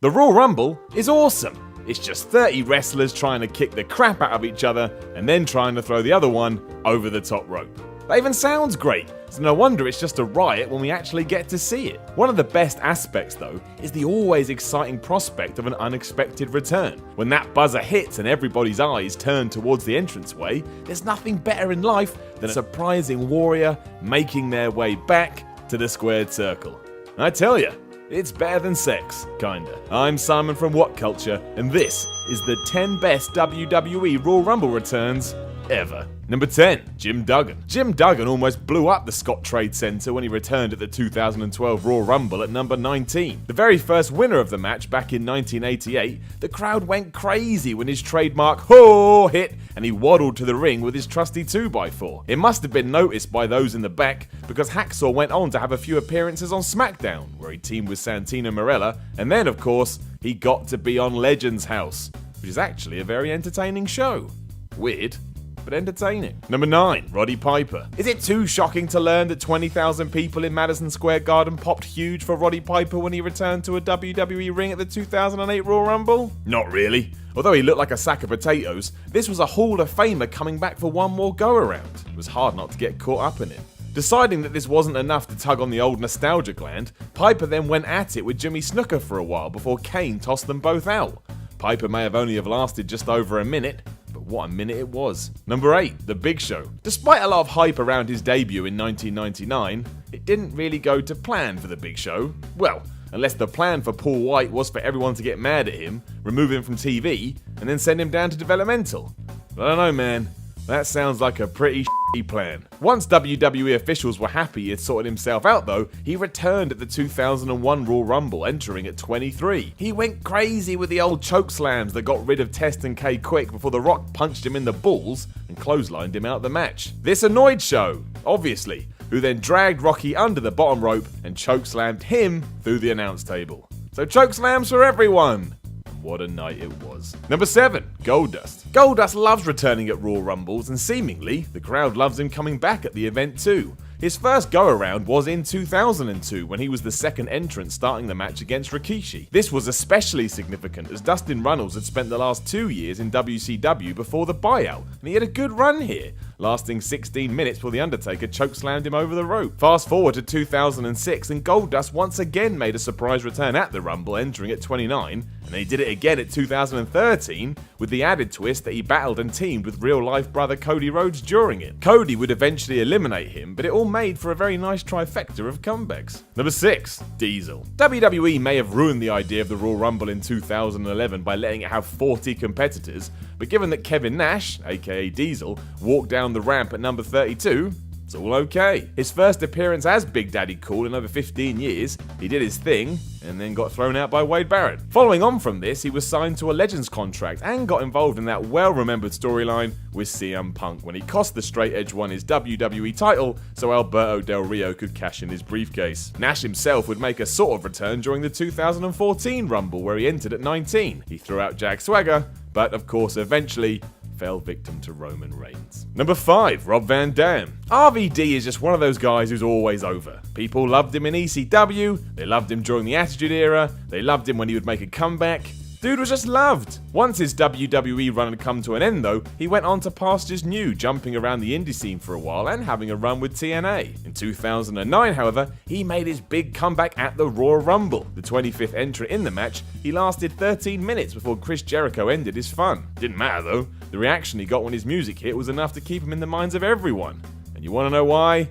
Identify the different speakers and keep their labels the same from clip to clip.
Speaker 1: The Royal Rumble is awesome. It's just 30 wrestlers trying to kick the crap out of each other and then trying to throw the other one over the top rope. That even sounds great, so no wonder it's just a riot when we actually get to see it. One of the best aspects though is the always exciting prospect of an unexpected return. When that buzzer hits and everybody's eyes turn towards the entranceway, there's nothing better in life than a surprising warrior making their way back to the squared circle. I tell ya, it's better than sex, kinda. I'm Simon from What Culture, and this is the 10 best WWE Royal Rumble returns ever. Number 10, Jim Duggan. Jim Duggan almost blew up the Scott Trade Center when he returned at the 2012 Royal Rumble at number 19. The very first winner of the match back in 1988, the crowd went crazy when his trademark "ho" hit and he waddled to the ring with his trusty 2x4. It must have been noticed by those in the back because Hacksaw went on to have a few appearances on SmackDown, where he teamed with Santino Marella, and then of course, he got to be on Legends House, which is actually a very entertaining show. Weird, but entertaining. Number 9, Roddy Piper. Is it too shocking to learn that 20,000 people in Madison Square Garden popped huge for Roddy Piper when he returned to a WWE ring at the 2008 Royal Rumble? Not really. Although he looked like a sack of potatoes, this was a Hall of Famer coming back for one more go-around. It was hard not to get caught up in it. Deciding that this wasn't enough to tug on the old nostalgia gland, Piper then went at it with Jimmy Snuka for a while before Kane tossed them both out. Piper may have only lasted just over a minute, but what a minute it was. Number 8, The Big Show. Despite a lot of hype around his debut in 1999, it didn't really go to plan for The Big Show. Well, unless the plan for Paul White was for everyone to get mad at him, remove him from TV, and then send him down to developmental. But I don't know, man. That sounds like a pretty shitty plan. Once WWE officials were happy he had sorted himself out though, he returned at the 2001 Royal Rumble, entering at 23. He went crazy with the old choke slams that got rid of Test and K quick before The Rock punched him in the balls and clotheslined him out the match. This annoyed Show, obviously, who then dragged Rocky under the bottom rope and choke slammed him through the announce table. So choke slams for everyone! What a night it was. Number 7, Goldust. Goldust loves returning at Royal Rumbles, and seemingly, the crowd loves him coming back at the event too. His first go-around was in 2002 when he was the second entrant starting the match against Rikishi. This was especially significant as Dustin Runnels had spent the last 2 years in WCW before the buyout, and he had a good run here, lasting 16 minutes before The Undertaker chokeslammed him over the rope. Fast forward to 2006 and Goldust once again made a surprise return at the Rumble, entering at 29, and then he did it again at 2013 with the added twist that he battled and teamed with real-life brother Cody Rhodes during it. Cody would eventually eliminate him, but it all made for a very nice trifecta of comebacks. Number 6, Diesel. WWE may have ruined the idea of the Royal Rumble in 2011 by letting it have 40 competitors, but given that Kevin Nash, aka Diesel, walked down the ramp at number 32, it's all okay. His first appearance as Big Daddy Cool in over 15 years, he did his thing, and then got thrown out by Wade Barrett. Following on from this, he was signed to a Legends contract and got involved in that well-remembered storyline with CM Punk when he cost the Straight Edge One his WWE title so Alberto Del Rio could cash in his briefcase. Nash himself would make a sort of return during the 2014 Rumble where he entered at 19. He threw out Jack Swagger, but of course eventually fell victim to Roman Reigns. Number 5, Rob Van Dam. RVD is just one of those guys who's always over. People loved him in ECW, they loved him during the Attitude Era, they loved him when he would make a comeback. Dude was just loved. Once his WWE run had come to an end though, he went on to pastures new, jumping around the indie scene for a while and having a run with TNA. In 2009, however, he made his big comeback at the Royal Rumble. The 25th entrant in the match, he lasted 13 minutes before Chris Jericho ended his fun. Didn't matter though, the reaction he got when his music hit was enough to keep him in the minds of everyone. And you wanna know why?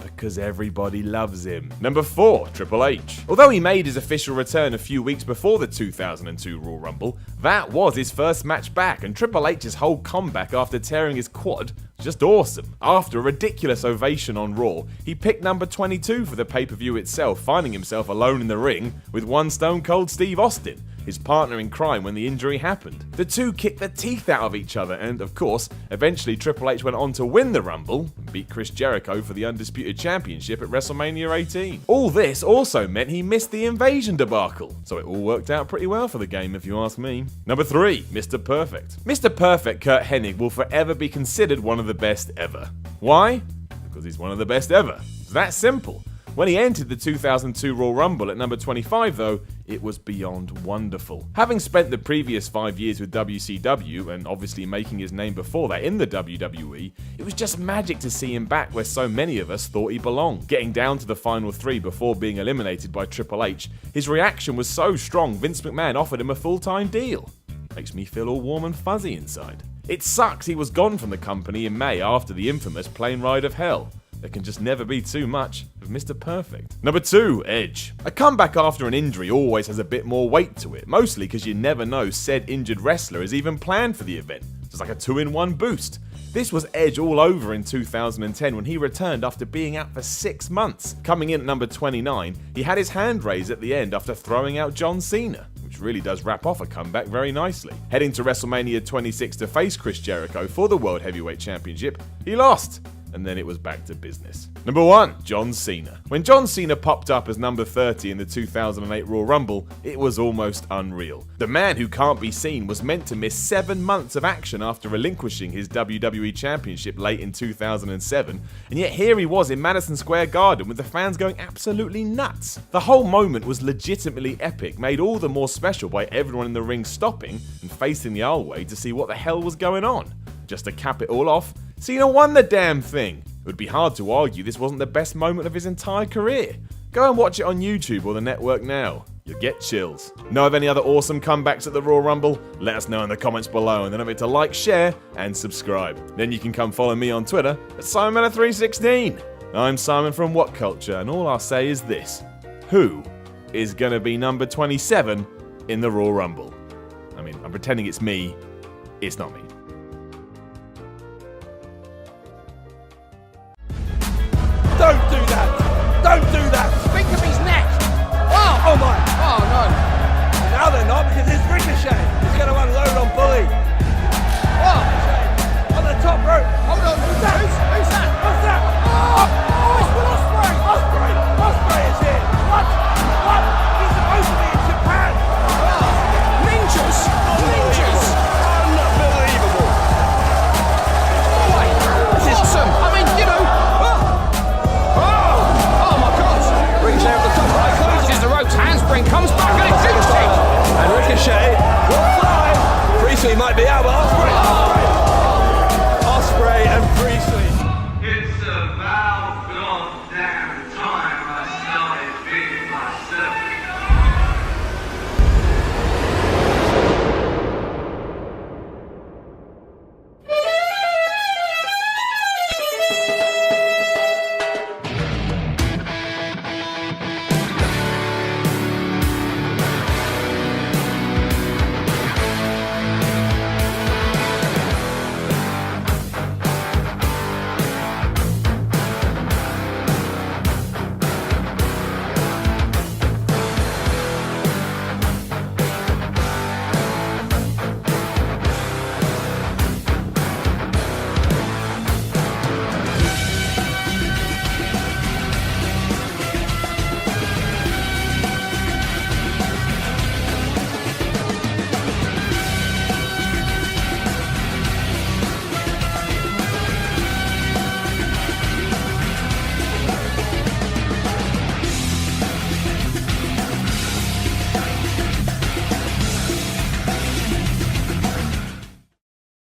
Speaker 1: Because everybody loves him. Number 4, Triple H. Although he made his official return a few weeks before the 2002 Royal Rumble, that was his first match back, and Triple H's whole comeback after tearing his quad was just awesome. After a ridiculous ovation on Raw, he picked number 22 for the pay-per-view itself, finding himself alone in the ring with one Stone Cold Steve Austin, his partner in crime when the injury happened. The two kicked the teeth out of each other and, of course, eventually Triple H went on to win the Rumble and beat Chris Jericho for the Undisputed Championship at WrestleMania 18. All this also meant he missed the Invasion debacle, so it all worked out pretty well for the game if you ask me. Number 3, Mr. Perfect. Mr. Perfect Kurt Hennig will forever be considered one of the best ever. Why? Because he's one of the best ever. It's that simple. When he entered the 2002 Royal Rumble at number 25 though, it was beyond wonderful. Having spent the previous 5 years with WCW, and obviously making his name before that in the WWE, it was just magic to see him back where so many of us thought he belonged. Getting down to the final 3 before being eliminated by Triple H, his reaction was so strong Vince McMahon offered him a full-time deal. Makes me feel all warm and fuzzy inside. It sucks he was gone from the company in May after the infamous plane ride of hell. There can just never be too much of Mr. Perfect. Number 2, Edge. A comeback after an injury always has a bit more weight to it, mostly because you never know said injured wrestler is even planned for the event. It's like a 2-in-1 boost. This was Edge all over in 2010 when he returned after being out for 6 months. Coming in at number 29, he had his hand raised at the end after throwing out John Cena, which really does wrap off a comeback very nicely. Heading to WrestleMania 26 to face Chris Jericho for the World Heavyweight Championship, he lost. And then it was back to business. Number 1, John Cena. When John Cena popped up as number 30 in the 2008 Royal Rumble, it was almost unreal. The man who can't be seen was meant to miss 7 months of action after relinquishing his WWE Championship late in 2007, and yet here he was in Madison Square Garden with the fans going absolutely nuts. The whole moment was legitimately epic, made all the more special by everyone in the ring stopping and facing the aisleway to see what the hell was going on. Just to cap it all off, Cena won the damn thing. It would be hard to argue this wasn't the best moment of his entire career. Go and watch it on YouTube or the network now. You'll get chills. Know of any other awesome comebacks at the Royal Rumble? Let us know in the comments below, and then don't forget to like, share, and subscribe. Then you can come follow me on Twitter at SimonMiller316. I'm Simon from What Culture, and all I'll say is this. Who is gonna be number 27 in the Royal Rumble? I mean, I'm pretending it's me. It's not me.